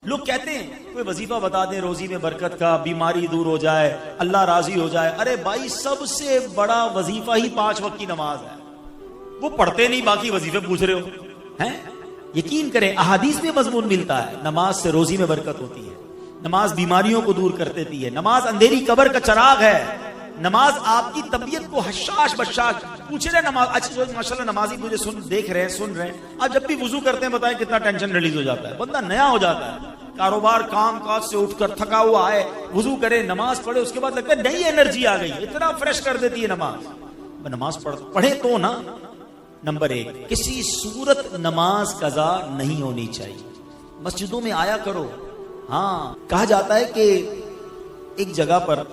लोग कहते हैं कोई वजीफा बता दें रोजी में बरकत का, बीमारी दूर हो जाए, अल्लाह राजी हो जाए। अरे भाई, सबसे बड़ा वजीफा ही 5 वक्त की नमाज है। वो पढ़ते नहीं, बाकी वजीफे पूछ रहे हो हैं। यकीन करें, अहादीस में मजमून मिलता है, नमाज से रोजी में बरकत होती है, नमाज बीमारियों को दूर कर देती है, नमाज अंधेरी कब्र का चराग है, नमाज आपकी तबीयत को हशाश बशाश पूछे रहे। नमाज अच्छी जो माशाल्लाह नमाजी मुझे देख रहे हैं, सुन रहे हैं, आप जब भी वुजू करते हैं बताएं कितना टेंशन रिलीज हो जाता है, बंदा नया हो जाता है। कारोबार काम काज से उठकर थका हुआ है, वुजू करे, नमाज पढ़े, उसके बाद लगता है नई एनर्जी आ गई, इतना फ्रेश कर देती है नमाज। नमाज पढ़े तो ना। नंबर 1, किसी सूरत नमाज कजा नहीं होनी चाहिए, मस्जिदों में आया करो। हाँ, कहा जाता है कि एक जगह पर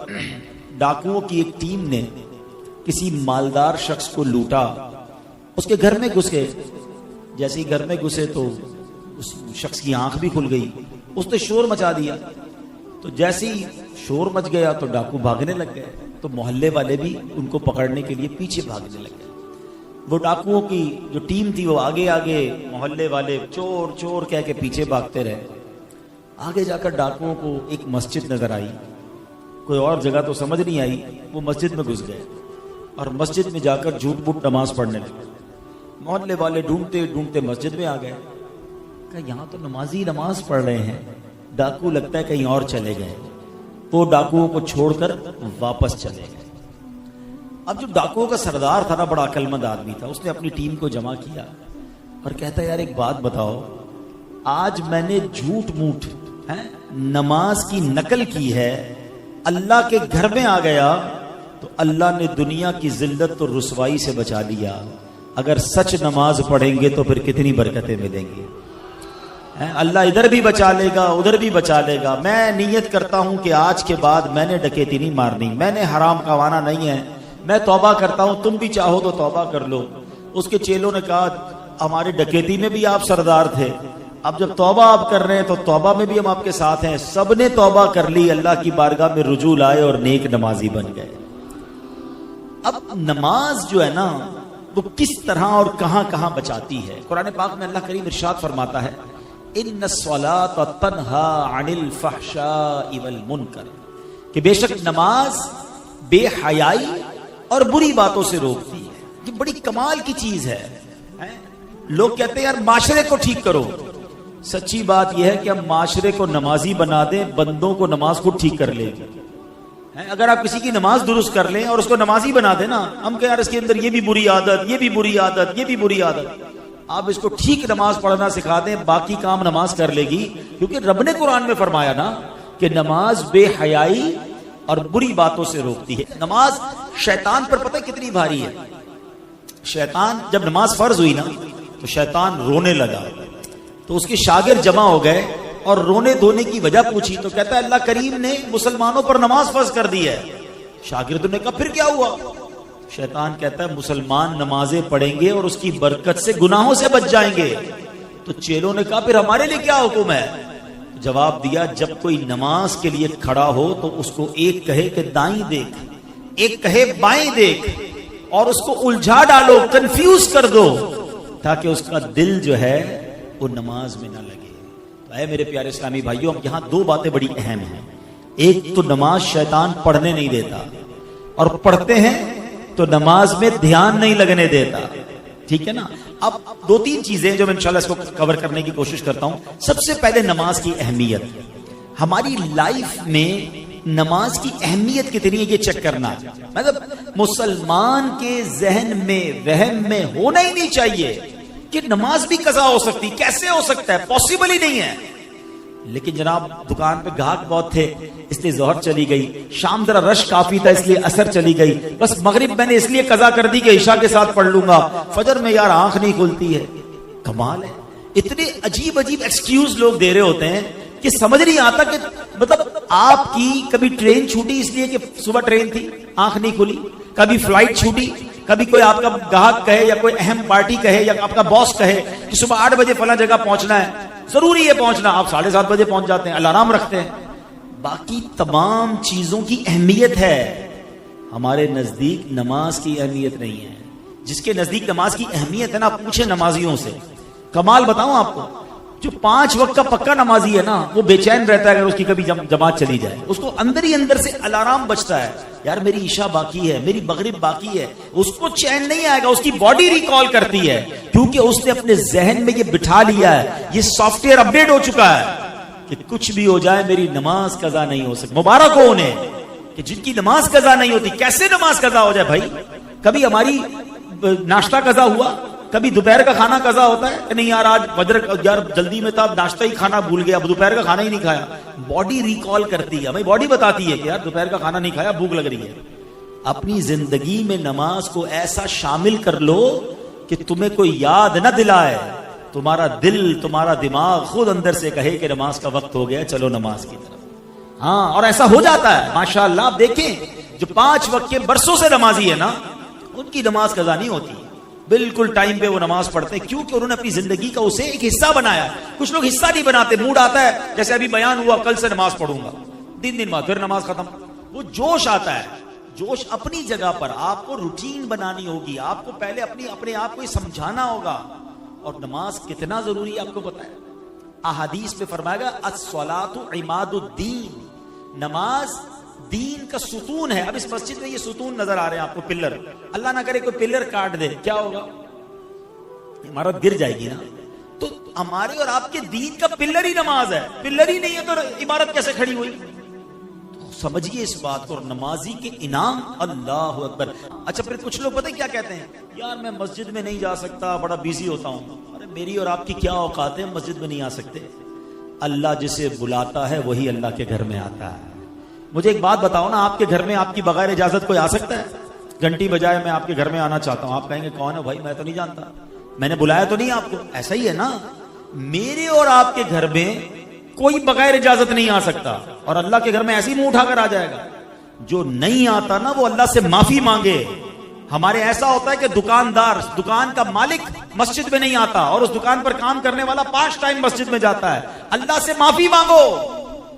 डाकुओं की एक टीम ने किसी मालदार शख्स को लूटा, उसके घर में घुस गए। जैसे ही घर में घुसे तो उस शख्स की आंख भी खुल गई, उसने शोर मचा दिया। तो जैसे ही शोर मच गया तो डाकू भागने लग गए, तो मोहल्ले वाले भी उनको पकड़ने के लिए पीछे भागने लग गए। वो डाकुओं की जो टीम थी वो आगे आगे, मोहल्ले वाले चोर चोर कह के पीछे भागते रहे। आगे जाकर डाकुओं को एक मस्जिद नजर आई, कोई और जगह तो समझ नहीं आई, वो मस्जिद में घुस गए और मस्जिद में जाकर झूठ मूठ नमाज पढ़ने लगे। मोहल्ले वाले ढूंढते ढूंढते मस्जिद में आ गए, कहा यहाँ तो नमाजी नमाज पढ़ रहे हैं, डाकू लगता है कहीं और चले गए। वो डाकुओं को छोड़कर वापस चले गए। अब जो डाकुओं का सरदार था ना, बड़ा अक्लमंद आदमी था, उसने अपनी टीम को जमा किया और कहता यार एक बात बताओ, आज मैंने झूठ मूठ नमाज की नकल की है, अल्लाह के घर में आ गया तो अल्लाह ने दुनिया की जिल्लत और रुसवाई से बचा लिया। अगर सच नमाज पढ़ेंगे तो फिर कितनी बरकतें मिलेंगी। अल्लाह इधर भी बचा लेगा, उधर भी बचा लेगा। मैं नियत करता हूं कि आज के बाद मैंने डकैती नहीं मारनी, मैंने हराम कमाना नहीं है, मैं तौबा करता हूं, तुम भी चाहो तो तौबा कर लो। उसके चेलों ने कहा हमारे डकैती में भी आप सरदार थे, अब जब तौबा आप कर रहे हैं तो तौबा में भी हम आपके साथ हैं। सबने तौबा कर ली, अल्लाह की बारगाह में रुजू लाए और नेक नमाजी बन गए। अब नमाज जो है ना, वो किस तरह और कहां कहां बचाती है। कुरान पाक में अल्लाह करीम इरशाद फरमाता है, इन्नस्सलात तन्हा अनिल फहशाइ वल मुनकर, कि बेशक नमाज बेहयाई और बुरी बातों से रोकती है। ये बड़ी कमाल की चीज है। लोग कहते हैं यार माशरे को ठीक करो। सच्ची बात यह है कि हम माशरे को नमाजी बना दें, बंदों को नमाज खुद ठीक कर लेगी। अगर आप किसी की नमाज दुरुस्त कर लें और उसको नमाजी बना दें ना, हम कहें यार इसके अंदर ये भी बुरी आदत, ये भी बुरी आदत, ये भी बुरी आदत, आप इसको ठीक नमाज पढ़ना सिखा दें, बाकी काम नमाज कर लेगी। क्योंकि रब ने कुरान में फरमाया ना कि नमाज बेहयाई और बुरी बातों से रोकती है। नमाज शैतान पर पता है कितनी भारी है। शैतान जब नमाज फर्ज हुई ना तो शैतान रोने लगा, तो उसके शागिर्द जमा हो गए और रोने धोने की वजह पूछी तो कहता है अल्लाह करीम ने मुसलमानों पर नमाज फर्ज कर दी है। शागिर्दों ने कहा फिर क्या हुआ? शैतान कहता है मुसलमान नमाजें पढ़ेंगे और उसकी बरकत से गुनाहों से बच जाएंगे। तो चेलों ने कहा फिर हमारे लिए क्या हुक्म है? जवाब दिया, जब कोई नमाज के लिए खड़ा हो तो उसको एक कहे कि दाईं देख, एक कहे बाएं देख, और उसको उलझा डालो, कंफ्यूज कर दो, ताकि उसका दिल जो है वो नमाज में ना लगे। तो ऐ मेरे प्यारे इस्लामी भाइयों, अब यहां दो बातें बड़ी अहम हैं। एक तो नमाज शैतान पढ़ने नहीं देता, और पढ़ते हैं तो नमाज में ध्यान नहीं लगने देता। ठीक है ना? अब दो तीन चीजें जो मैं इंशाल्लाह इसको कवर करने की कोशिश करता हूं। सबसे पहले नमाज की अहमियत, हमारी लाइफ में नमाज की अहमियत कितनी है ये चेक करना। मतलब मुसलमान के जहन में वहम में होना ही नहीं चाहिए कि नमाज भी कज़ा हो सकती। कैसे हो सकता है? पॉसिबल ही नहीं है। लेकिन जनाब दुकान पे ग्राहक बहुत थे इसलिए जोहर चली गई, शाम जरा रश काफी था इसलिए असर चली गई, बस मगरिब मैंने इसलिए कज़ा कर दी कि इशा के साथ पढ़ लूंगा, फजर में यार आंख नहीं खुलती है। कमाल है, इतने अजीब अजीब एक्सक्यूज लोग दे रहे होते हैं कि समझ नहीं आता कि मतलब आपकी कभी ट्रेन छूटी इसलिए कि सुबह ट्रेन थी, आंख नहीं खुली, कभी फ्लाइट छूटी, कभी कोई आपका ग्राहक कहे या कोई अहम पार्टी कहे या आपका बॉस कहे कि सुबह 8 बजे फला जगह पहुंचना है, जरूरी है पहुंचना, आप 7:30 बजे पहुंच जाते हैं, अलार्म रखते हैं। बाकी तमाम चीजों की अहमियत है, हमारे नजदीक नमाज की अहमियत नहीं है। जिसके नजदीक नमाज की अहमियत है ना, पूछे नमाजियों से। कमाल बताऊं आपको, जो 5 वक्त का पक्का नमाजी है ना, वो बेचैन रहता है अगर उसकी कभी जमात चली जाए। उसको अंदर ही अंदर से अलार्म बजता है, यार मेरी ईशा बाकी है, मेरी मगरिब बाकी है। उसको चैन नहीं आएगा, उसकी बॉडी रिकॉल करती है, क्योंकि उसने अपने जहन में ये बिठा लिया है, ये सॉफ्टवेयर अपडेट हो चुका है कि कुछ भी हो जाए मेरी नमाज कजा नहीं हो सकती। मुबारक हो उन्हें कि जिनकी नमाज कजा नहीं होती। कैसे नमाज कजा हो जाए भाई? कभी हमारी नाश्ता कजा हुआ, कभी दोपहर का खाना कजा होता है? नहीं यार आज फजर, यार जल्दी में था, नाश्ता ही खाना भूल गया, दोपहर का खाना ही नहीं खाया। बॉडी रिकॉल करती है, भाई बॉडी बताती है कि यार दोपहर का खाना नहीं खाया, भूख लग रही है। अपनी जिंदगी में नमाज को ऐसा शामिल कर लो कि तुम्हें कोई याद न दिलाए, तुम्हारा दिल, तुम्हारा दिमाग खुद अंदर से कहे कि नमाज का वक्त हो गया, चलो नमाज की तरफ। हाँ, और ऐसा हो जाता है माशाअल्लाह। आप देखें जो 5 वक्त के बरसों से नमाजी है ना, उनकी नमाज कजा नहीं होती, बिल्कुल टाइम पे वो नमाज पढ़ते हैं, क्योंकि उन्होंने अपनी जिंदगी का उसे एक हिस्सा बनाया। कुछ लोग हिस्सा नहीं बनाते, मूड आता है, जैसे अभी बयान हुआ कल से नमाज पढ़ूंगा, 3 दिन बाद फिर नमाज खत्म। वो जोश आता है, जोश अपनी जगह पर। आपको रूटीन बनानी होगी, आपको पहले अपने आप को समझाना होगा। और नमाज कितना जरूरी है आपको पता है? अहादीस में फरमाएगा अस्सलातु इमादुद्दीन, नमाज दीन का सुतून है। अब इस मस्जिद में ये सुतून नजर आ रहे हैं आपको, पिलर। अल्लाह ना करे कोई पिलर काट दे, क्या होगा? इमारत गिर जाएगी ना। तो हमारे और आपके दीन का पिलर ही नमाज है। पिलर ही नहीं है तो इमारत कैसे खड़ी हुई? तो समझिए इस बात को। नमाजी के इनाम, अल्लाह अकबर। अच्छा, फिर कुछ लोग पता है क्या कहते हैं? यार मैं मस्जिद में नहीं जा सकता, बड़ा बिजी होता हूं। अरे मेरी और आपकी क्या औकात है, मस्जिद में नहीं आ सकते? अल्लाह जिसे बुलाता है वही अल्लाह के घर में आता है। मुझे एक बात बताओ ना, आपके घर में आपकी बगैर इजाजत कोई आ सकता है? घंटी बजाए मैं आपके घर में आना चाहता हूं, आप कहेंगे कौन है भाई, मैं तो नहीं जानता, मैंने बुलाया तो नहीं आपको। ऐसा ही है ना, मेरे और आपके घर में कोई बगैर इजाजत नहीं आ सकता, और अल्लाह के घर में ऐसे ही मुंह उठाकर आ जाएगा। जो नहीं आता ना वो अल्लाह से माफी मांगे। हमारे ऐसा होता है कि दुकानदार, दुकान का मालिक मस्जिद में नहीं आता, और उस दुकान पर काम करने वाला 5 टाइम मस्जिद में जाता है। अल्लाह से माफी मांगो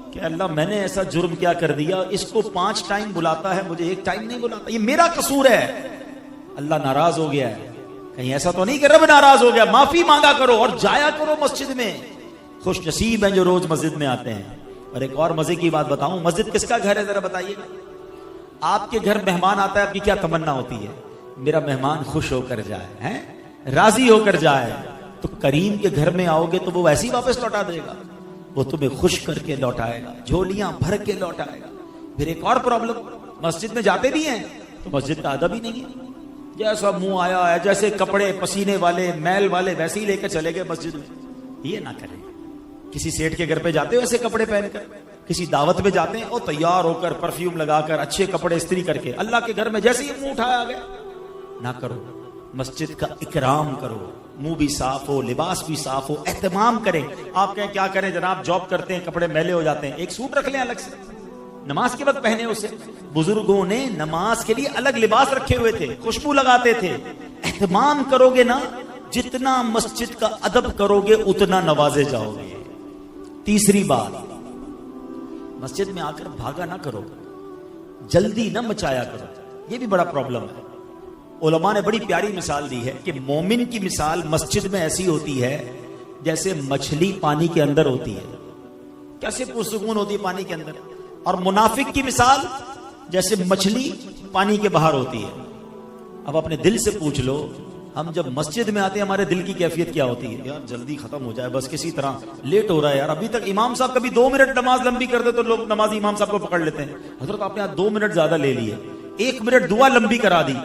कि अल्लाह मैंने ऐसा जुर्म क्या कर दिया, इसको 5 टाइम बुलाता है, मुझे 1 टाइम नहीं बुलाता, ये मेरा कसूर है। अल्लाह नाराज हो गया है, कहीं ऐसा तो नहीं कि रब नाराज हो गया? माफी मांगा करो और जाया करो मस्जिद में। खुश नसीब हैं जो रोज मस्जिद में आते हैं। और एक और मजे की बात बताऊं, मस्जिद किसका घर है जरा बताइएगा? आपके घर मेहमान आता है, आपकी क्या तमन्ना होती है? मेरा मेहमान खुश होकर जाए, हैं, राजी होकर जाए। तो करीम के घर में आओगे तो वो वैसे ही वापस लौटा देगा, वो तुम्हें खुश करके लौटाएगा, झोलियां भर के लौटाएगा। फिर एक और प्रॉब्लम, मस्जिद में जाते भी हैं तो मस्जिद का अदब ही नहीं है। जैसा मुंह आया है, जैसे कपड़े पसीने वाले, मैल वाले, वैसे ही लेकर चले गए मस्जिद में। ये ना करें। किसी सेठ के घर पे जाते हो ऐसे कपड़े पहनकर, किसी दावत में जाते हैं और तैयार होकर, परफ्यूम लगाकर, अच्छे कपड़े इस्त्री करके, अल्लाह के घर में जैसे ही मुंह उठाया गया, ना करो। मस्जिद का इकराम करो, मुंह भी साफ हो, लिबास भी साफ हो, एहतमाम करें। आप कहें क्या करें जनाब, जॉब करते हैं, कपड़े मैले हो जाते हैं, एक सूट रख लें अलग से, नमाज के वक्त पहने उसे। बुजुर्गों ने नमाज के लिए अलग लिबास रखे हुए थे, खुशबू लगाते थे। एहतमाम करोगे ना, जितना मस्जिद का अदब करोगे उतना नवाजे जाओगे। तीसरी बात, मस्जिद में आकर भागा ना करो, जल्दी ना मचाया करो, ये भी बड़ा प्रॉब्लम है। उलमा ने बड़ी प्यारी मिसाल दी है कि मोमिन की मिसाल मस्जिद में ऐसी होती है जैसे मछली पानी के अंदर होती है, कैसे पुरसुकून होती है पानी के अंदर। और मुनाफिक की मिसाल जैसे मछली पानी के बाहर होती है। अब अपने दिल से पूछ लो, हम जब मस्जिद में आते हैं हमारे दिल की कैफियत क्या होती है? यार जल्दी खत्म हो जाए बस, किसी तरह, लेट हो रहा है यार। अभी तक इमाम साहब कभी 2 मिनट नमाज लंबी कर दे तो लोग नमाज इमाम साहब को पकड़ लेते हैं, हजरत आपने आज 2 मिनट ज्यादा ले लिए, 1 मिनट दुआ लंबी करा दी।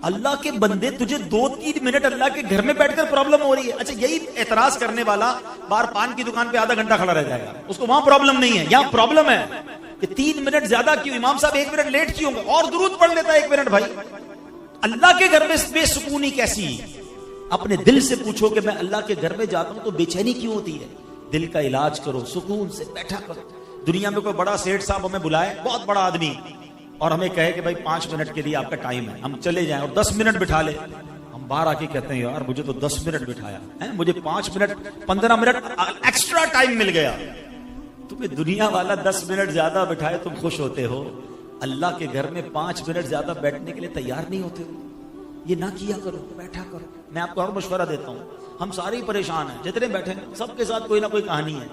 अल्लाह के बंदे, तुझे 2-3 मिनट अल्लाह के घर में बैठकर प्रॉब्लम हो रही है। अच्छा, यही एतराज करने वाला बाहर पान की दुकान पे आधा घंटा खड़ा रह जाएगा, उसको वहां प्रॉब्लम नहीं है, यहां प्रॉब्लम है कि 3 मिनट ज्यादा क्यों, इमाम साहब 1 मिनट लेट क्यों, और दुरूद पढ़ लेता है 1 मिनट। भाई अल्लाह के घर में बेसुकूनी कैसी? अपने दिल से पूछो कि मैं अल्लाह के घर में जाता हूं तो बेचैनी क्यों होती है? दिल का इलाज करो, सुकून से बैठा करो। दुनिया में कोई बड़ा सेठ साहब हमें बुलाए, बहुत बड़ा आदमी, और हमें कहे कि भाई 5 मिनट के लिए आपका टाइम है, हम चले जाएं, और 10 मिनट बिठा ले, हम बाहर आके कहते हैं यार मुझे तो 10 मिनट बिठाया है, मुझे 5 मिनट 15 मिनट एक्स्ट्रा टाइम मिल गया। तुम्हें दुनिया वाला 10 मिनट ज्यादा बिठाए, तुम खुश होते हो, अल्लाह के घर में 5 मिनट ज्यादा बैठने के लिए तैयार नहीं होते हो। ये ना किया करो, बैठा करो। मैं आपको हर मशवरा देता हूँ, हम सारे ही परेशान हैं, जितने बैठे हैं सबके साथ कोई ना कोई कहानी है।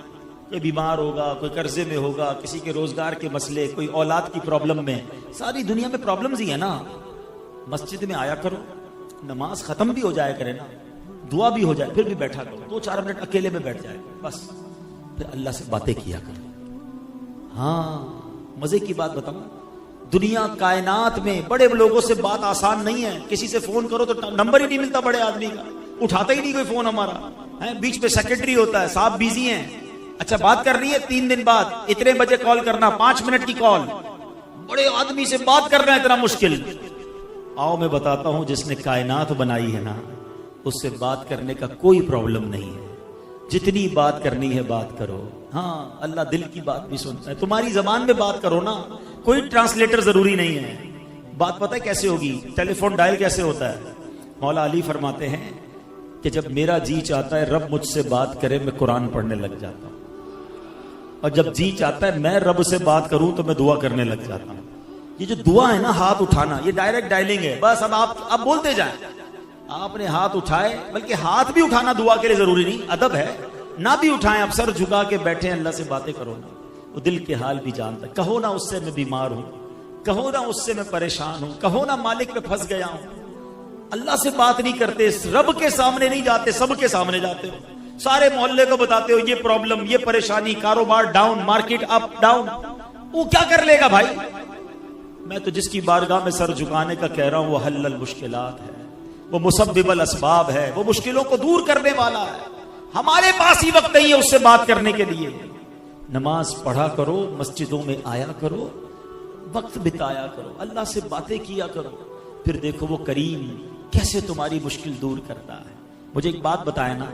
कोई बीमार होगा, कोई कर्जे में होगा, किसी के रोजगार के मसले, कोई औलाद की प्रॉब्लम में, सारी दुनिया में प्रॉब्लम्स ही है ना। मस्जिद में आया करो, नमाज खत्म भी हो जाए करे ना, दुआ भी हो जाए, फिर भी बैठा करो, 2-4 मिनट अकेले में बैठ जाए बस, फिर अल्लाह से बातें किया करो। हाँ, मजे की बात बताऊं, दुनिया कायनात में बड़े लोगों से बात आसान नहीं है। किसी से फोन करो तो नंबर ही नहीं मिलता बड़े आदमी का, उठाता ही नहीं कोई फोन हमारा है। बीच में सेक्रेटरी होता है, साहब बिजी हैं, अच्छा बात करनी है 3 दिन बाद, इतने बजे कॉल करना, 5 मिनट की कॉल। बड़े आदमी से बात करना इतना मुश्किल। आओ मैं बताता हूं, जिसने कायनात बनाई है ना, उससे बात करने का कोई प्रॉब्लम नहीं है। जितनी बात करनी है बात करो। हाँ, अल्लाह दिल की बात भी सुनता है। तुम्हारी जबान में बात करो ना, कोई ट्रांसलेटर जरूरी नहीं है। बात पता है कैसे होगी? टेलीफोन डायल कैसे होता है? मौला अली फरमाते हैं कि जब मेरा जी चाहता है रब मुझसे बात करे, मैं कुरान पढ़ने लग जाता हूं, और जब जी चाहता है मैं रब से बात करूं तो मैं दुआ करने लग जाता हूं। ये जो दुआ है ना, हाथ उठाना, ये डायरेक्ट डायलिंग है। बस अब आप बोलते जाएं, आपने हाथ उठाए, बल्कि हाथ भी उठाना दुआ के लिए जरूरी नहीं, अदब है, ना भी उठाएं, अब सर झुका के बैठे, अल्लाह से बातें करो ना, वो दिल के हाल भी जानता है। कहो ना उससे मैं बीमार हूं, कहो ना उससे मैं परेशान हूं, कहो ना मालिक में फंस गया हूं। अल्लाह से बात नहीं करते, रब के सामने नहीं जाते, सबके सामने जाते हो, सारे मोहल्ले को बताते हो ये प्रॉब्लम, ये परेशानी, कारोबार डाउन, मार्केट अप डाउन। वो क्या कर लेगा भाई? मैं तो जिसकी बारगाह में सर झुकाने का कह रहा हूं, वो हल्लल मुश्किलात है, वो मुसब्बिबल असबाब है, वो मुश्किलों को दूर करने वाला है। हमारे पास ही वक्त नहीं है उससे बात करने के लिए। नमाज पढ़ा करो, मस्जिदों में आया करो, वक्त बिताया करो, अल्लाह से बातें किया करो, फिर देखो वो करीम कैसे तुम्हारी मुश्किल दूर करता है। मुझे एक बात बताए ना,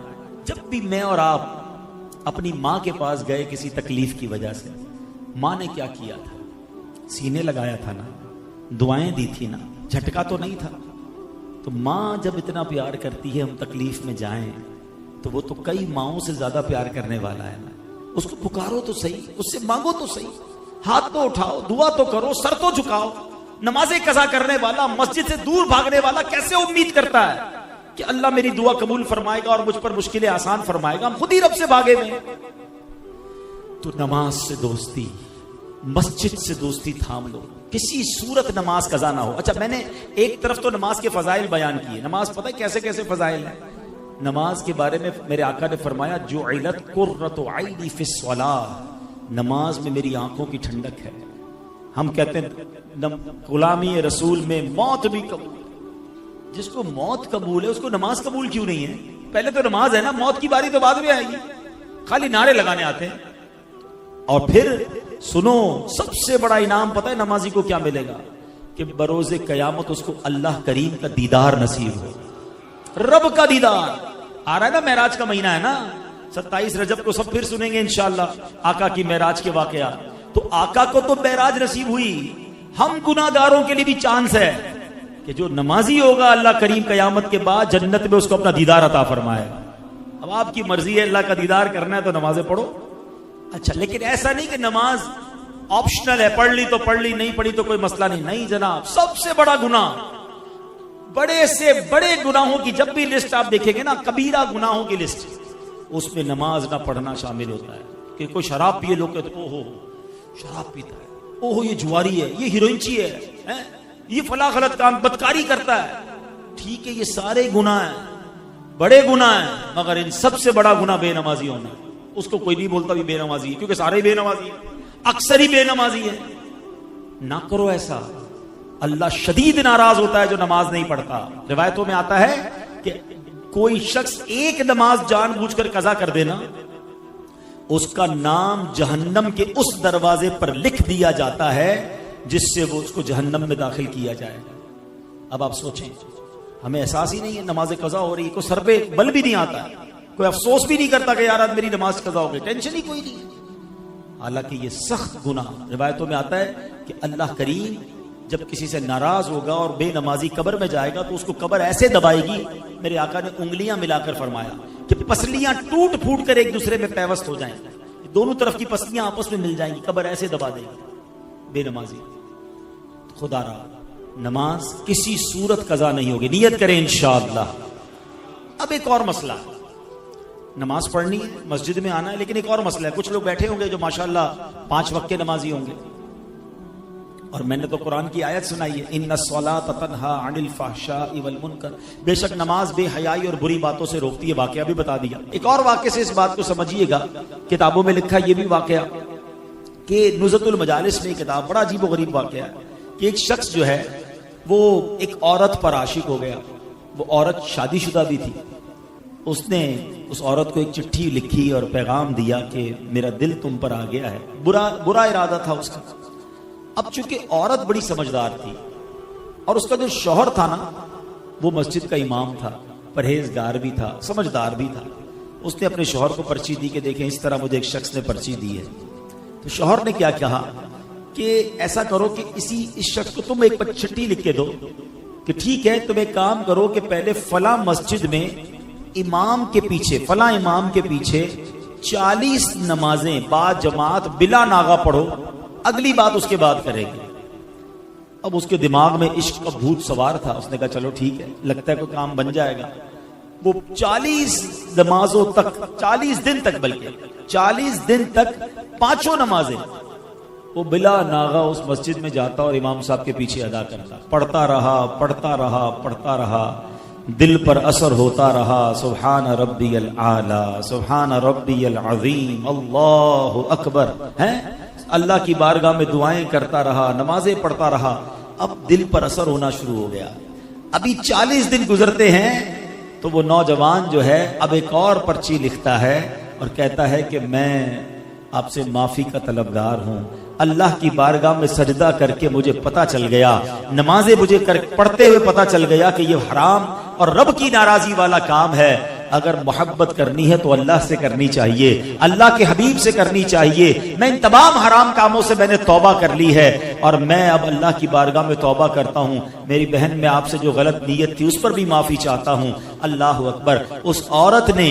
जब भी मैं और आप अपनी माँ के पास गए किसी तकलीफ की वजह से, माँ ने क्या किया था? सीने लगाया था ना, दुआएं दी थी ना, झटका तो नहीं था। तो माँ जब इतना प्यार करती है, हम तकलीफ में जाएं तो वो तो कई माओं से ज्यादा प्यार करने वाला है ना। उसको पुकारो तो सही, उससे मांगो तो सही, हाथ तो उठाओ, दुआ तो करो, सर तो झुकाओ। नमाजें कज़ा करने वाला, मस्जिद से दूर भागने वाला कैसे उम्मीद करता है कि अल्लाह मेरी दुआ कबूल फरमाएगा और मुझ पर मुश्किलें आसान फरमाएगा? हम खुद ही रब से भागे हुए। तो नमाज से दोस्ती, मस्जिद से दोस्ती थाम लो, किसी सूरत नमाज कज़ा ना हो। अच्छा, मैंने एक तरफ तो नमाज के फजाइल बयान किए। नमाज पता है कैसे कैसे फजाइल है? नमाज के बारे में मेरे आका ने फरमाया, जुइलत कुर्रतु ऐनी फिस्सलाह, नमाज में मेरी आंखों की ठंडक है। हम कहते हैं गुलामी रसूल में मौत भी कबूल। जिसको मौत कबूल है उसको नमाज कबूल क्यों नहीं है? पहले तो नमाज है ना, मौत की बारी तो बाद में आएगी। खाली नारे लगाने आते हैं। और फिर सुनो, सबसे बड़ा इनाम पता है नमाजी को क्या मिलेगा? कि बरोज़े कयामत उसको अल्लाह करीम का दीदार नसीब हो, रब का दीदार। आ रहा है ना, मेराज का महीना है ना, 27 रजब को सब फिर सुनेंगे इंशाअल्लाह आका की मेराज के वाकया। तो आका को तो मेराज नसीब हुई, हम गुनाहगारों के लिए भी चांस है कि जो नमाजी होगा अल्लाह करीम कयामत के बाद जन्नत में उसको अपना दीदार अता फरमाएगा। अब आपकी मर्जी है, अल्लाह का दीदार करना है तो नमाजें पढ़ो। अच्छा, लेकिन ऐसा नहीं कि नमाज ऑप्शनल है, पढ़ ली तो पढ़ ली, नहीं पढ़ी तो कोई मसला नहीं। नहीं जनाब, सबसे बड़ा गुनाह, बड़े से बड़े गुनाहों की जब भी लिस्ट आप देखेंगे ना, कबीरा गुनाहों की लिस्ट, उसमें नमाज ना पढ़ना शामिल होता है। कि कोई शराब पिए, लोग कहते ओहो शराब पीता है, ओहो ये जुआरी है, ये हीरोइनची है, ये फला गलत काम, बदकारी करता है। ठीक है, ये सारे गुनाह हैं, बड़े गुनाह हैं, मगर इन सबसे बड़ा गुनाह बेनमाजी होना। उसको कोई नहीं बोलता भी बेनमाजी है, क्योंकि सारे ही बेनमाजी है, अक्सर ही बेनमाजी है। ना करो ऐसा, अल्लाह शदीद नाराज होता है जो नमाज नहीं पढ़ता। रिवायतों में आता है कि कोई शख्स एक नमाज जानबूझकर कज़ा कर देना, उसका नाम जहन्नम के उस दरवाजे पर लिख दिया जाता है जिससे वो उसको जहन्नम में दाखिल किया जाएगा। अब आप सोचें, हमें एहसास ही नहीं है नमाज कज़ा हो रही, कोई सर पे बल भी नहीं आता है, कोई अफसोस भी नहीं करता कि यार आज मेरी नमाज कज़ा हो गई, टेंशन ही कोई नहीं है। हालांकि ये सख्त गुनाह, रिवायतों में आता है कि अल्लाह करीम जब किसी से नाराज होगा और बेनमाजी कब्र में जाएगा तो उसको कब्र ऐसे दबाएगी, मेरे आका ने उंगलियां मिलाकर फरमाया कि पसलियां टूट फूट कर एक दूसरे में पैवस्त हो जाएंगी, दोनों तरफ की पसलियां आपस में मिल जाएंगी, कब्र ऐसे दबा देगी बेनमाजी। खुदारा नमाज किसी सूरत कज़ा नहीं होगी। नियत करें इंशाअल्लाह, अब एक और मसला है, नमाज पढ़नी है, मस्जिद में आना है, लेकिन एक और मसला है। कुछ लोग बैठे होंगे जो माशाल्लाह 5 वक्त के नमाजी होंगे, और मैंने तो कुरान की आयत सुनाई है, इन्ना सलाता तन्हा अनिल फहशाई वल मुनकर, बेशक नमाज बेहयाई और बुरी बातों से रोकती है। वाकया भी बता दिया। एक और वाकये से इस बात को समझिएगा, किताबों में लिखा ये भी वाकया कि नुज़तुल मजालिस में किताब, बड़ा अजीब व गरीब वाकया है कि एक शख्स जो है वो एक औरत पर आशिक हो गया। वो औरत शादीशुदा भी थी। उसने उस औरत को एक चिट्ठी लिखी और पैगाम दिया कि मेरा दिल तुम पर आ गया है। बुरा इरादा था उसका। अब चूंकि औरत बड़ी समझदार थी और उसका जो शौहर था ना, वो मस्जिद का इमाम था, परहेजगार भी था, समझदार भी था। उसने अपने शौहर को पर्ची दी कि देखें इस तरह मुझे एक शख्स ने पर्ची दी है। तो शौहर ने क्या कहा कि ऐसा करो कि इस शख्स को तुम एक चिट्ठी लिख के दो कि ठीक है, तुम एक काम करो कि पहले फला मस्जिद में इमाम के पीछे, फला इमाम के पीछे 40 नमाजें बा जमात बिला नागा पढ़ो, अगली बात उसके बाद करेंगे। अब उसके दिमाग में इश्क का भूत सवार था। उसने कहा चलो ठीक है, लगता है कोई काम बन जाएगा। वो 40 नमाजों तक, 40 दिन तक, बल्कि 40 दिन तक 5 नमाजें वो बिला नागा उस मस्जिद में जाता और इमाम साहब के पीछे अदा करता। पढ़ता रहा, पढ़ता रहा, पढ़ता रहा, दिल पर असर होता रहा। सुभान रब्बियल आला, सुभान रब्बियल अज़ीम, अल्लाहु अकबर, हैं? अल्लाह की बारगाह में दुआएं करता रहा, नमाजें पढ़ता रहा। अब दिल पर असर होना शुरू हो गया। अभी 40 दिन गुजरते हैं तो वो नौजवान जो है अब एक और पर्ची लिखता है और कहता है कि मैं आपसे माफी का तलबगार हूं। अल्लाह की बारगाह में सजदा करके मुझे पता चल गया, नमाजें मुझे पढ़ते हुए पता चल गया कि ये हराम और रब की नाराजगी वाला काम है। अगर मोहब्बत करनी है तो अल्लाह से करनी चाहिए, अल्लाह के हबीब से करनी चाहिए। मैं इन तमाम हराम कामों से मैंने तौबा कर ली है और मैं अब अल्लाह की बारगाह में तौबा करता हूं। मेरी बहन में आपसे जो गलत नीयत थी उस पर भी माफी चाहता हूं। अल्लाह अकबर। उस औरत ने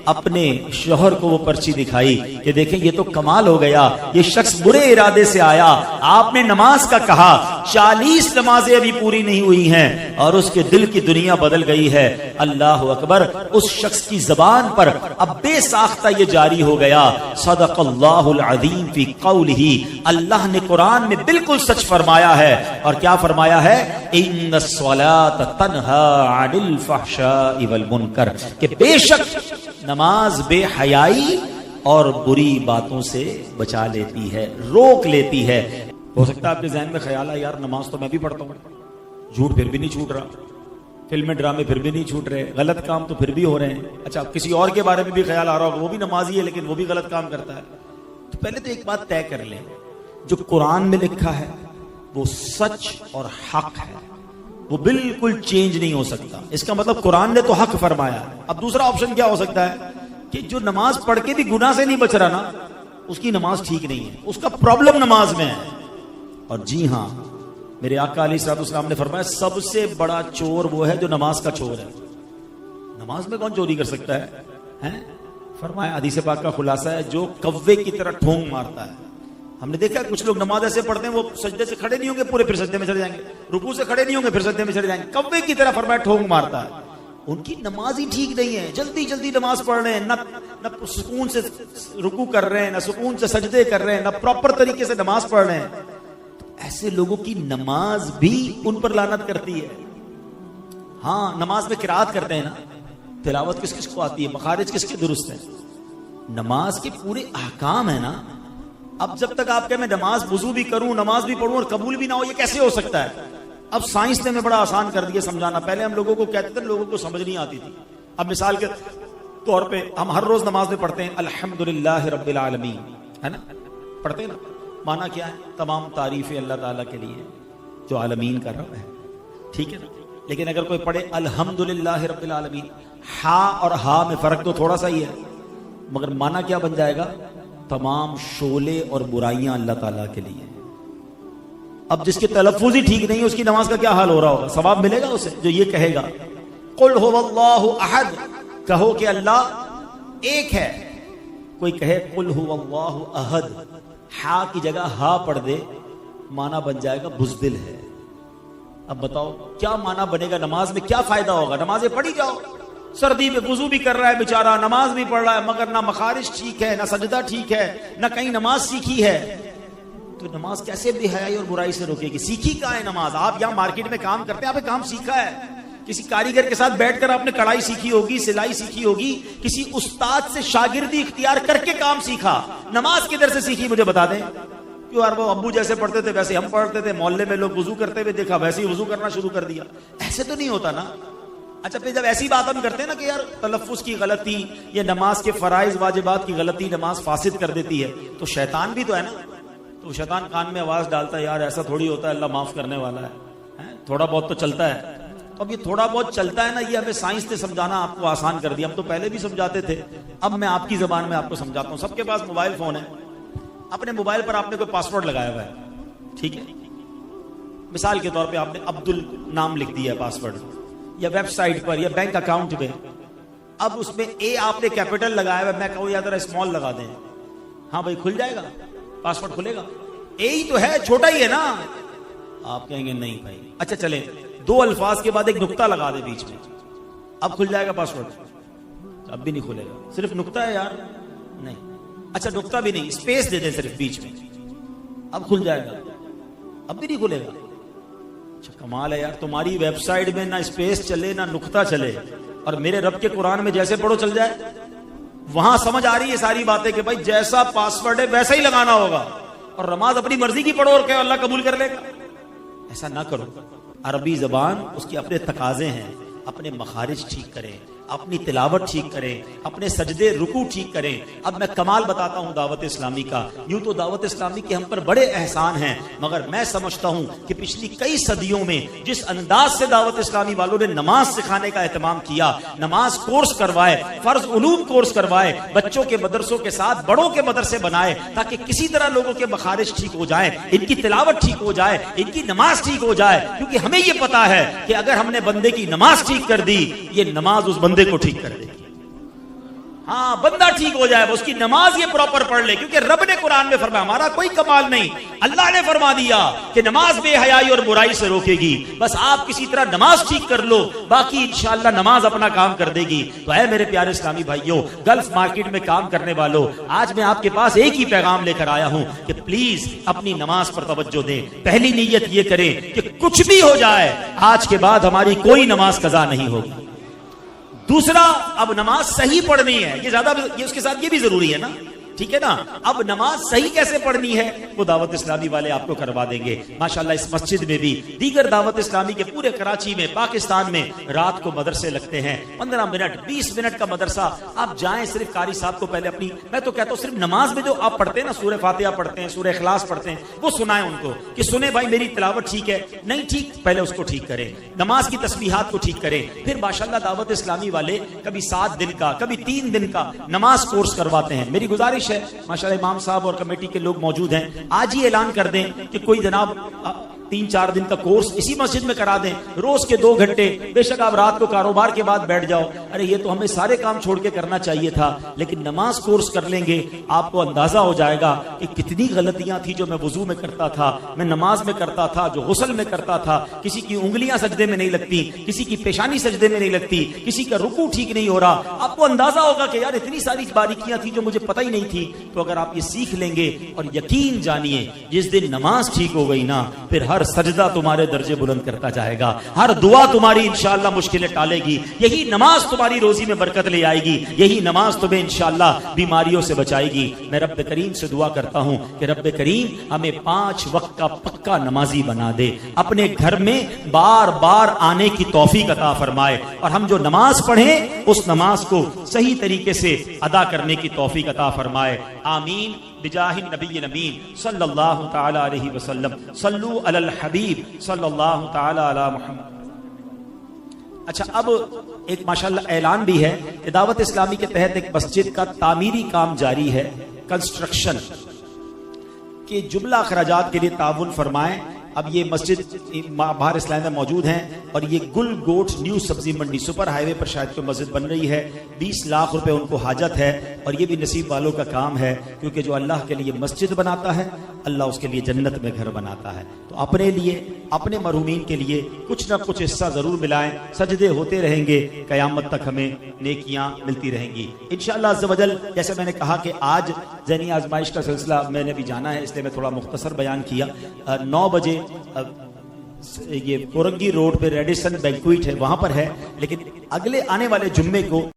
अपने शौहर को वो पर्ची दिखाई कि देखें ये तो कमाल हो गया, ये शख्स बुरे इरादे से आया, आपने नमाज का कहा, 40 नमाजें अभी पूरी नहीं हुई हैं और उसके दिल की दुनिया बदल गई है। अल्लाह अकबर। उस शख्स की जबान पर अब बेसाख्ता ये जारी हो गया, सदक़ल्लाहुल अज़ीम फी क़ौलिही, अल्लाह ने कुरान में बिल्कुल सच फरमाया है। और क्या फरमाया है? इन्नस्सलात तन्हा अनिल फ़हशाई वल मुनकर, कि बेशक नमाज बेहयाई और बुरी बातों से बचा लेती है, रोक लेती है। हो सकता है आपके ज़हन में ख्याल है यार नमाज तो मैं भी पढ़ता हूँ, झूठ फिर भी नहीं छूट रहा, फिल्में ड्रामे फिर भी नहीं छूट रहे, गलत काम तो फिर भी हो रहे हैं। अच्छा, किसी और के बारे में भी ख्याल आ रहा होगा, वो भी नमाजी है लेकिन वो भी गलत काम करता है। तो पहले तो एक बात तय कर लें, जो कुरान में लिखा है वो सच और हक है, वो बिल्कुल चेंज नहीं हो सकता। इसका मतलब कुरान ने तो हक फरमाया। अब दूसरा ऑप्शन क्या हो सकता है कि जो नमाज पढ़ के भी गुनाह से नहीं बच रहा ना, उसकी नमाज ठीक नहीं है, उसका प्रॉब्लम नमाज में है। और जी हां, मेरे आका अलैहिस्सलाम ने फरमाया सबसे बड़ा चोर वो है जो नमाज का चोर है। नमाज में कौन चोरी कर सकता है, हैं? फरमाया, हदीस पाक का खुलासा है, जो कव्वे की तरह ठोंग मारता है। हमने देखा कुछ लोग नमाज ऐसे पढ़ते हैं, वो सजदे से खड़े नहीं होंगे पूरे, फिर सजदे में चले जाएंगे, रुकू से खड़े नहीं होंगे, फिर सजदे में चले जाएंगे, कव्वे की तरह फरमाया ठोंग मारता है। उनकी नमाज ही ठीक नहीं है, जल्दी जल्दी नमाज पढ़ रहे हैं, न सुकून से रुकू कर रहे हैं, न सुकून से सजदे कर रहे हैं, न प्रॉपर तरीके से नमाज पढ़ रहे हैं। तो ऐसे लोगों की नमाज भी उन पर लानत करती है। हाँ, नमाज में किरात करते हैं ना, तिलावत किस किस को आती है, मखारिज किसके दुरुस्त है, नमाज के पूरे अहकाम है ना। अब जब तक आप कहें मैं नमाज वुजू भी करूं, नमाज भी पढ़ूं और कबूल भी ना हो, ये कैसे हो सकता है? अब साइंस ने बड़ा आसान कर दिया समझाना। पहले हम लोगों को कहते थे, लोगों को समझ नहीं आती थी। अब मिसाल के तौर पे हम हर रोज नमाज में पढ़ते हैं अल्हम्दुलिल्लाह रब्बिल आलमीन, है ना, पढ़ते हैं ना। माना क्या है? तमाम तारीफें अल्लाह ताला के लिए जो आलमीन का रब है, ठीक है ना। लेकिन अगर कोई पढ़े अल्हम्दुलिल्लाह रब्बिल आलमीन, हा और हा में फर्क तो थोड़ा सा ही है, मगर माना क्या बन जाएगा? तमाम शोले और बुराइयां अल्लाह ताला के लिए। अब जिसके तलफ्फुज़ ही ठीक नहीं है उसकी नमाज का क्या हाल हो रहा होगा? सवाब मिलेगा उसे जो ये कहेगा कुल हुवल्लाहु अहद, कहो कि अल्लाह एक है। कोई कहे कुल हुवल्लाहु अहद, हा की जगह हा पढ़ दे, माना बन जाएगा बुज़दिल है। अब बताओ क्या माना बनेगा? नमाज में क्या फायदा होगा? नमाजें पढ़ी जाओ, सर्दी में वुजू भी कर रहा है बेचारा, नमाज भी पढ़ रहा है, मगर ना मखारिज ठीक है, ना सजदा ठीक है, ना कहीं नमाज सीखी है। तो नमाज कैसे बेहयाई और बुराई से रोकेगी? सीखी कहाँ है नमाज? आप यहाँ मार्केट में काम करते हैं, आपने काम सीखा है, किसी कारीगर के साथ बैठकर आपने कढ़ाई सीखी होगी, सिलाई सीखी होगी, किसी उस्ताद से शागिर्दी इख्तियार करके काम सीखा। नमाज किधर से सीखी मुझे बता दें। क्यों यार, वो अब्बू जैसे पढ़ते थे वैसे हम पढ़ते थे, मोहल्ले में लोग वुजू करते हुए देखा वैसे ही वुजू करना शुरू कर दिया। ऐसे तो नहीं होता ना। अच्छा, फिर जब ऐसी बात हम करते हैं ना कि यार तलफ्फुज की गलती या नमाज के फराइज वाजिबात की गलती नमाज फासिद कर देती है, तो शैतान भी तो है ना। तो शैतान कान में आवाज डालता है, यार ऐसा थोड़ी होता है, अल्लाह माफ करने वाला है, थोड़ा बहुत तो चलता है। तो अब ये थोड़ा बहुत चलता है ना, ये हमें साइंस ने समझाना आपको आसान कर दिया। हम तो पहले भी समझाते थे, अब मैं आपकी जबान में आपको समझाता हूं। सबके पास मोबाइल फोन है, अपने मोबाइल पर आपने कोई पासवर्ड लगाया हुआ है, ठीक है। मिसाल के तौर पे आपने अब्दुल नाम लिख दिया है पासवर्ड, या वेबसाइट पर या बैंक अकाउंट में। अब उसमें ए आपने कैपिटल लगाया हुआ है, मैं कहूं या जरा स्मॉल लगा दें, हाँ भाई खुल जाएगा, पासवर्ड खुलेगा। ए ही तो है, छोटा ही है ना। आप कहेंगे नहीं भाई, अच्छा चले दो अल्फाज के बाद एक नुक्ता लगा दे बीच में, अब खुल जाएगा पासवर्ड? अब भी नहीं खुलेगा, सिर्फ नुक्ता है यार, नहीं। अच्छा नुक्ता भी नहीं, स्पेस दे दे सिर्फ बीच में, अब खुल जाएगा? अब भी नहीं खुलेगा। अच्छा कमाल है यार, तुम्हारी वेबसाइट में ना स्पेस चले ना नुक्ता चले, और मेरे रब के कुरान में जैसे पढ़ो चल जाए। वहां समझ आ रही है सारी बातें कि भाई जैसा पासवर्ड है वैसा ही लगाना होगा, और नमाज अपनी मर्जी की पढ़ो और क्या अल्लाह कबूल कर लेगा। ऐसा ना करो। अरबी जबान उसके अपने तकाजे हैं, अपने मखारिज ठीक करें, अपनी तिलावत ठीक करें, अपने सजदे रुकू ठीक करें। अब मैं कमाल बताता हूं दावत इस्लामी का। यूं तो दावत इस्लामी के हम पर बड़े एहसान हैं, मगर मैं समझता हूं कि पिछली कई सदियों में जिस अंदाज से दावत इस्लामी वालों ने नमाज सिखाने का एहतमाम किया, नमाज कोर्स करवाए, फर्ज उलूम कोर्स करवाए, बच्चों के मदरसों के साथ बड़ों के मदरसे बनाए, ताकि किसी तरह लोगों के मखारिज ठीक हो जाए, इनकी तिलावत ठीक हो जाए, इनकी नमाज ठीक हो जाए। क्योंकि हमें यह पता है कि अगर हमने बंदे की नमाज ठीक कर दी, ये नमाज उस बंदे को ठीक कर देगी। हाँ, बंदा ठीक हो जाए, उसकी नमाज ये प्रॉपर पढ़ ले। क्योंकि रब ने कुरान में फरमाया, हमारा कोई कमाल नहीं, अल्लाह ने फरमा दिया कि नमाज बेहयाई और बुराई से रोकेगी। बस आप किसी तरह नमाज ठीक कर लो, बाकी इंशाअल्लाह नमाज अपना काम कर देगी। तो है मेरे प्यारे इस्लामी भाइयों, गल्फ मार्केट में काम करने वालों, आज मैं आपके पास एक ही पैगाम लेकर आया हूं कि प्लीज अपनी नमाज पर तवज्जो दें। पहली नीयत ये करें कि कुछ भी हो जाए, आज के बाद हमारी कोई नमाज कज़ा नहीं होगी। दूसरा, अब नमाज सही पढ़नी है, ये ज्यादा, ये उसके साथ ये भी जरूरी है ना, ठीक है ना। अब नमाज सही कैसे पढ़नी है वो दावत इस्लामी वाले आपको करवा देंगे। माशाल्लाह इस मस्जिद में भी, दीगर दावत इस्लामी के पूरे कराची में, पाकिस्तान में रात को मदरसे लगते हैं। 15 मिनट 20 मिनट का मदरसा, आप जाएं, सिर्फ कारी साहब को पहले अपनी, मैं तो कहता हूं सिर्फ नमाज में जो आप पढ़ते हैं ना, सूरह फातिहा पढ़ते हैं, सूरह इखलास पढ़ते हैं, वो सुनाएं उनको कि सुने भाई मेरी तिलावत ठीक है, नहीं ठीक, पहले उसको ठीक करें, नमाज की तस्बीहात को ठीक करें। फिर माशाल्लाह दावत इस्लामी वाले कभी 7 दिन का, कभी 3 दिन का नमाज कोर्स करवाते हैं। मेरी गुजारिश है, माशाल्लाह इमाम साहब और कमेटी के लोग मौजूद हैं, आज ही ऐलान कर दें कि कोई जनाब 3-4 दिन का कोर्स इसी मस्जिद में करा दें, रोज के 2 घंटे। बेशक आप रात को कारोबार के बाद बैठ जाओ, अरे ये तो हमें सारे काम छोड़ के करना चाहिए था, लेकिन नमाज कोर्स कर लेंगे, आपको अंदाजा हो जाएगा कि कितनी गलतियां थी जो मैं वुजू में करता था, मैं नमाज में करता था, जो गुस्ल में करता था। किसी की उंगलियां सजदे में नहीं लगती, किसी की पेशानी सजदे में नहीं लगती, किसी का रुकू ठीक नहीं हो रहा। आपको अंदाजा होगा कि यार इतनी सारी बारीकियां थी जो मुझे पता ही नहीं थी। तो अगर आप ये सीख लेंगे, और यकीन जानिए जिस दिन नमाज ठीक हो गई ना, फिर हर सजदा तुम्हारे दर्जे बुलंद करता जाएगा, हर दुआ तुम्हारी इंशाअल्लाह मुश्किलें टालेगी। यही नमाज तुम्हारी रोजी में बरकत ले आएगी, यही नमाज तुम्हें इंशाअल्लाह बीमारियों से बचाएगी। मैं रब्बे करीम से दुआ करता हूं कि रब्बे करीम हमें 5 वक्त का पक्का नमाजी बना दे, अपने घर में बार बार आने की तौफीक अता फरमाए, और हम जो नमाज पढ़ें उस नमाज को सही तरीके से अदा करने की तौफीक अता फरमाए। आमीन बिजाहिन नबी नबीन सल्लल्लाहु तआला अलैहि वसल्लम, सल्लु अलल हबीब सल्लल्लाहु तआला अला मुहम्मद। अच्छा, अब एक माशाल्लाह ऐलान भी है कि दावत इस्लामी के तहत एक मस्जिद का तामीरी काम जारी है, कंस्ट्रक्शन के जुमला अखराजात के लिए ताउन फरमाएं। अब ये मस्जिद बाहर इस्लाम में मौजूद हैं, और ये गुल गोट न्यू सब्जी मंडी सुपर हाईवे पर शायद कोई मस्जिद बन रही है। 20 लाख रुपए उनको हाजत है, और ये भी नसीब वालों का काम है, क्योंकि जो अल्लाह के लिए मस्जिद बनाता है अल्लाह उसके लिए जन्नत में घर बनाता है। तो अपने लिए, अपने मरहूमीन के लिए कुछ ना कुछ हिस्सा जरूर मिलाएं। सजदे होते रहेंगे, कयामत तक हमें नेकियां मिलती रहेंगी इंशाअल्लाह अज़्ज़ वजल। जैसे मैंने कहा कि आज ज़हनी आजमाइश का सिलसिला मैंने भी जाना है, इसलिए मैं थोड़ा मुख्तसर बयान किया। 9 बजे ये कोरंगी रोड पे रेडिसन बैंक्वेट है, वहां पर है, लेकिन अगले आने वाले जुम्मे को